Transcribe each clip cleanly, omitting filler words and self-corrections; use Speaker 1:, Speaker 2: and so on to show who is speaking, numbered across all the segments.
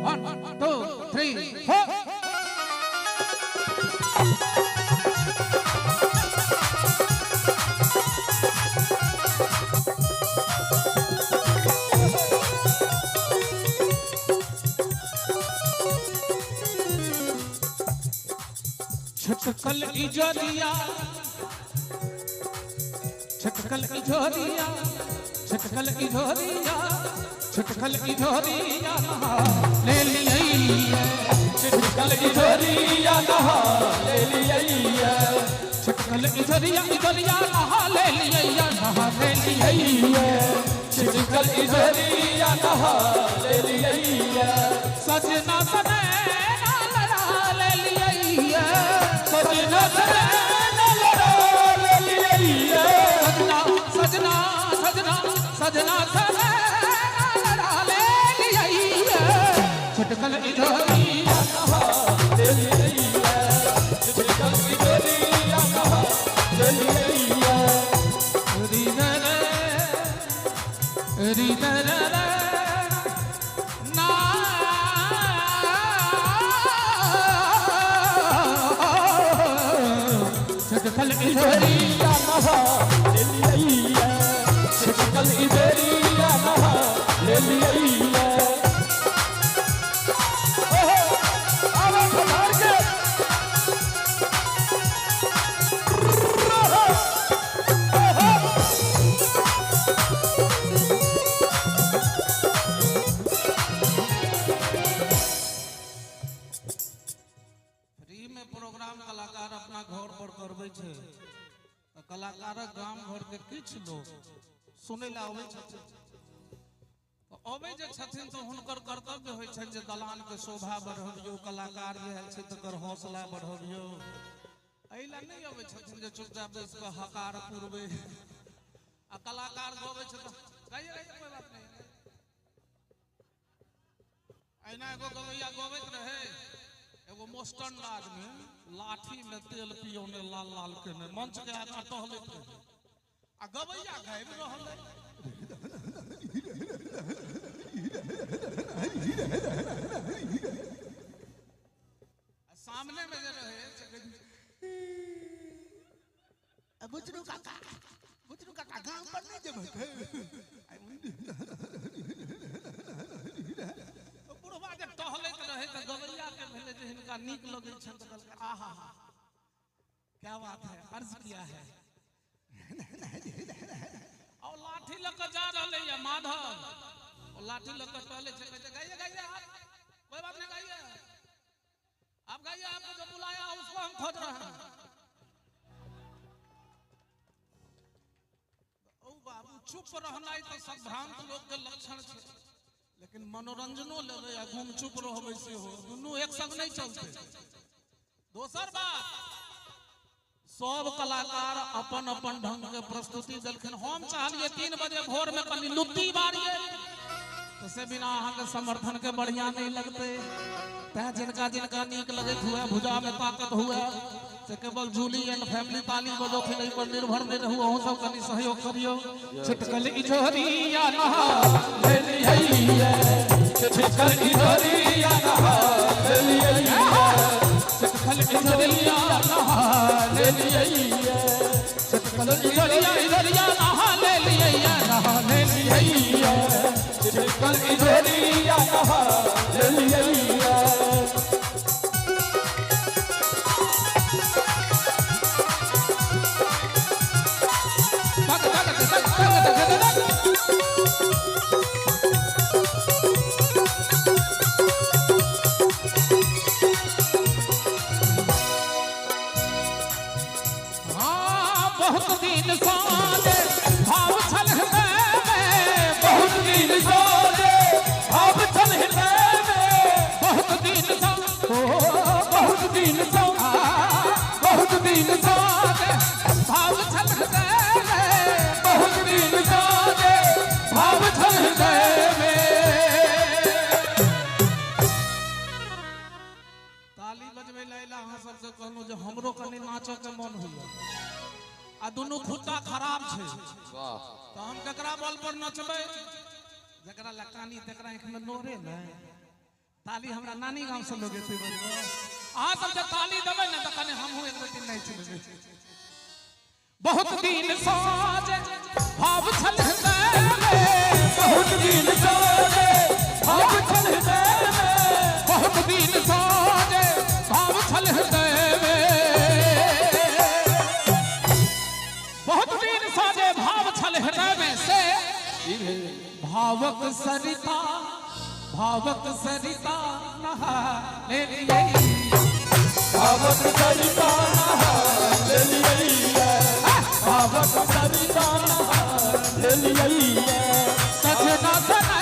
Speaker 1: 1, 2, 3, 4. छटकल इजोरिया, छटकल इजोरिया, छटकल इजोरिया, छटकल इजोरिया ले लिया, छटकल इजोरिया ले लिया, छटकल इजोरिया इजोरिया ले लिया, ले लिया, छटकल इजोरिया ले लिया, सजना सने ले लिया, सजना सने ले लिया, सजना सजना सजना सजना छटकल इजोरिया ले लिया, छटकल इजोरिया ले लिया, री रे ना छटकल इजोरिया ले लिया, छटकल इजोरिया ले लिया। कलाकार गाम घर के किछ लोग सुने ला आवे छथिन, तो आवे जे छथिन तो हुनकर कर्तव्य होय छन जे दलान के शोभा बढ़ाबियो, कलाकार जे है छै तकर हौसला बढ़ाबियो। एला नहीं आवे छथिन जे चुपचाप बैस के हकार पुरबे आ कलाकार गावे छ त गाइए कोई बात नहीं। ऐना एगो गवैया गावैत रहे, एगो मोस्टन आदमी लाठी में तेल पियोने लाल लाल के ने मंच के आगा टहलैत रहे आ गवैया गाइब रहले, सामने में जे रहे बुचरू काका गांव पर नहीं जेबै बुढ़वा जे टहलैत रहे त गवैया के भेले जे हिनका नीक लगै छन त कहलकै आहा क्या बात है, अर्ज किया है। और लाठी लेकर जा रहले या माधव, और लाठी लेकर टहले छे, कहते गाइए गाइए आप, कोई बात नहीं गाइए आप, गाइए आपको जो बुलाया उसको हम खोज रहे हैं। ओ बाबू चुप रहना तो संभ्रांत लोग के लक्षण छे, लेकिन मनोरंजनो लेबे आ घूम चुप रहबे से हो, दुनू एक संग नहीं चलते। दोसर बात, सब कलाकार अपन अपन ढंग के प्रस्तुति देलखिन, हम चाहलिए 3 बजे भोर में कनी लुत्ती बारिए तो से बिना अहाँ के समर्थन के बढ़िया नहीं लगते। तै जिनका जिनका नीक लगत हुए, भुजा में ताकत हुए, से केवल जूली एंड फैमिली ताली बजो खिलै पर निर्भर नहीं रहू, अहूं सब कनी सहयोग करियो। छटकल इजोरिया नहा ले लिया, छटकल इजोरिया नहा ले लिया, छटकल इजोरिया नहा ले लिया, छटकल इजोरिया नहा ले लिया।
Speaker 2: छिटकल इजोरिया नहा ले लिया
Speaker 1: बहुत दिन साजे भाव छल हृदय में
Speaker 2: बहुत दिन साजे भाव छल हृदय में
Speaker 1: बहुत दिन
Speaker 2: बहुत दिन बहुत दिन
Speaker 1: साजे भाव छल हृदय में
Speaker 2: बहुत दिन साजे भाव छल हृदय में
Speaker 1: ताली बजबे लैला अहाँ सबसे कहलहुँ जे हमरो कनि नाचऽ के मन होइए आ दुनू खुट्टा खराब छै
Speaker 2: वाह
Speaker 1: तो हम ककरा बल पर नचबै जकरा लकानी तकरा आँख में नोरे न ताली हमरा नानी गांव से लोग एते बजबो अहाँ सब जे ताली देबै न त कने हमहूँ एक बेटी नाचि लेबै बहुत दिन साजे भाव छल हृदय में
Speaker 2: बहुत दिन साजे भाव छल हृदय में
Speaker 1: बहुत दिन साजे भाव छल हृदय में बहुत दिन साजे भाव छल हृदय में से भावक सरिता नहा ले लिया
Speaker 2: भावक सरिता नहा ले लिया भावक सरिता नहा ले लिया
Speaker 1: सजना सजना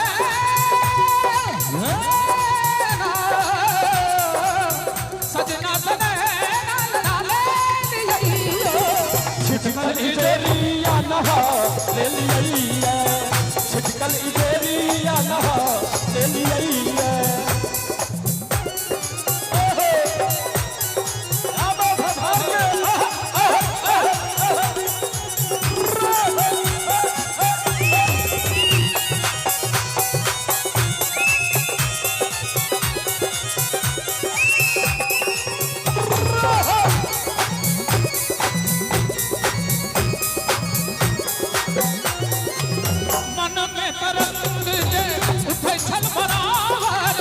Speaker 2: छिटकल इजोरिया नहा ले लिया छिटकल इजोरिया नहा ले लिया
Speaker 1: मन में तरंग जे उठै छल बराबर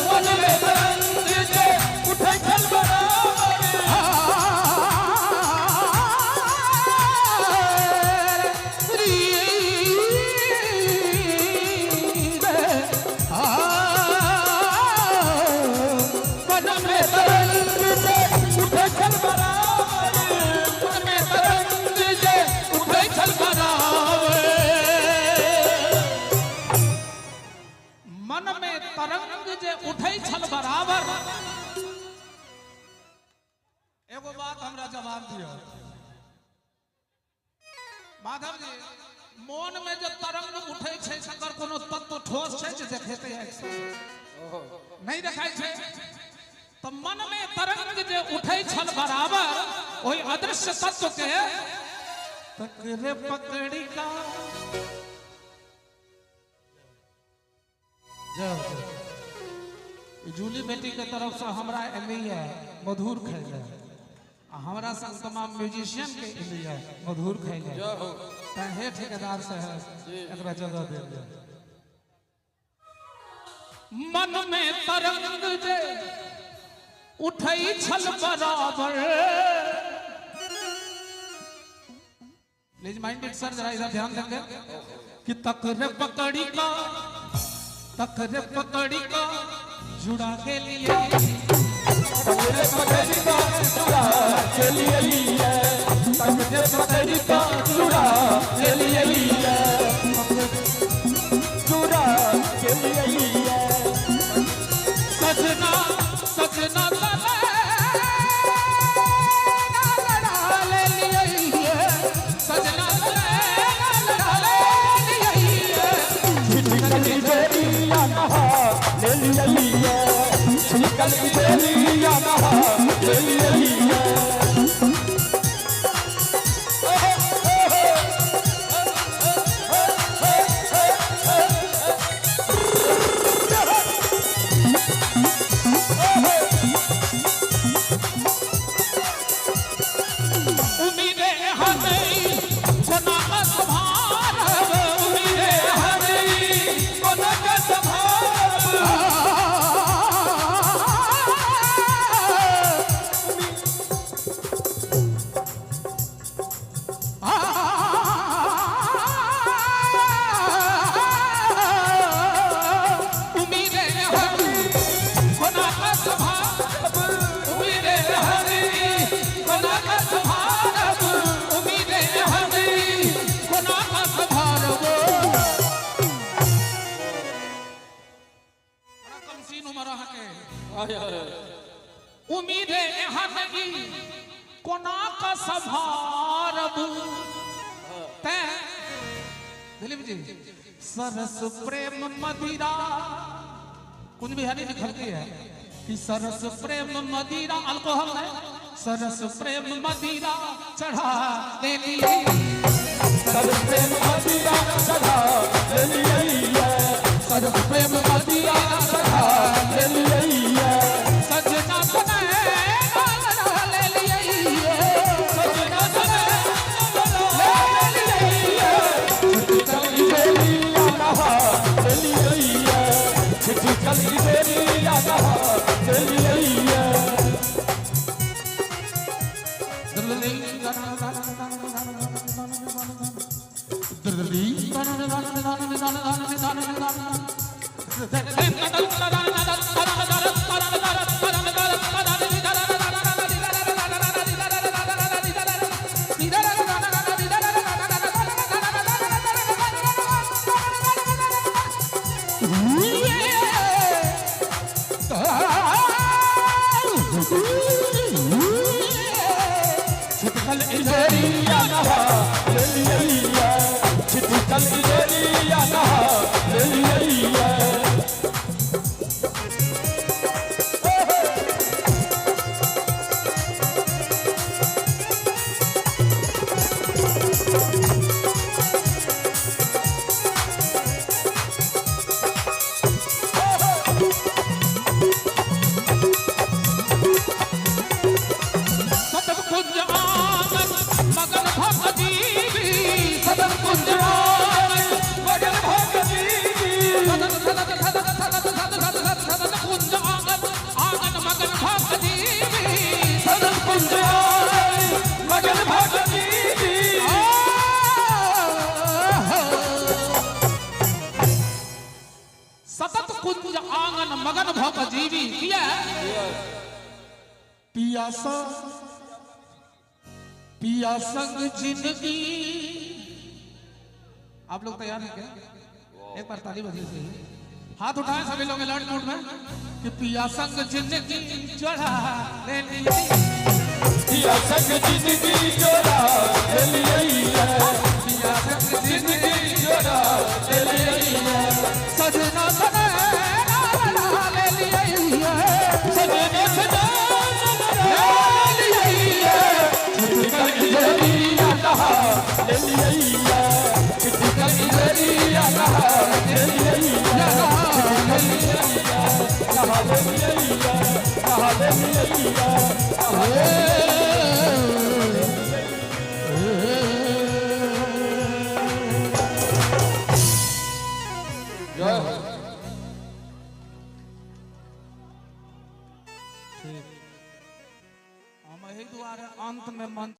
Speaker 2: मन में तरंग जे उठै छल बराबर
Speaker 1: मन में तरंग
Speaker 2: जे उठै छल बराबर
Speaker 1: मन में तरंग जे उठै छल बराबर मन में तरंग जे उठै छल बराबर एगो बात हमरा जवाब दियो माधव जी मन में जे तरंग उठै छै सकर कोनो तत्व ठोस छै जे देखेतै नहीं देखाई छै तो मन में तरंग जे उठै छल बराबर ओहि अदृश्य तत्व के पकड़े पकड़ी का जूली बेटी के तरफ से हमरा एलिया मधुर खैले आ हमरा संग तमाम म्यूजिशियन के एलिया मधुर खैले हे ठेकेदार साहब एकरा जगह दे दिया मन में तरंग जे उठै छल बराबर प्लीज माइंडेड सर जरा इधर ध्यान देंगे कि तकरे पकड़ी का जुड़ा के लिए
Speaker 2: तकरे पकड़ी का जुड़ा के लिए तकरे पकड़ी का जुड़ा के लिए जुड़ा के लिए
Speaker 1: सजना सजना ले लिए सजना
Speaker 2: छिटकल इजोरिया नहा ले लिया छिटकल इजोरिया नहा ले लिया
Speaker 1: कोना का संभार उम्मीदें हमें कोना का उम्मीद यहाँ नहीं कोना का सभारबू तै दिलीप जी सरस प्रेम मदिरा कुछ भी हनी निकलती है कि सरस प्रेम मदिरा अल्कोहल है सरस प्रेम मदिरा चढ़ा दे लिए
Speaker 2: सरस प्रेम मदिरा चढ़ा दे लिए सरस प्रेम मदिरा चढ़ा दे लिए
Speaker 1: सजना बने ले लिए
Speaker 2: सजना बने ले लिए चिट्ठी चली नहा दे लिए चिट्ठी चली नहा दे लिए
Speaker 1: सतत कुंज आंगन मगन भव जीवी किया पियासा पिया संग जिंदगी आप लोग तैयार हैं क्या एक बार ताली बजी से हाथ उठाएं सभी लोग लड़ मूड में कि पिया संग जिंदगी चढ़ा ले लिए
Speaker 2: पिया संग जिंदगी चढ़ा ले लिए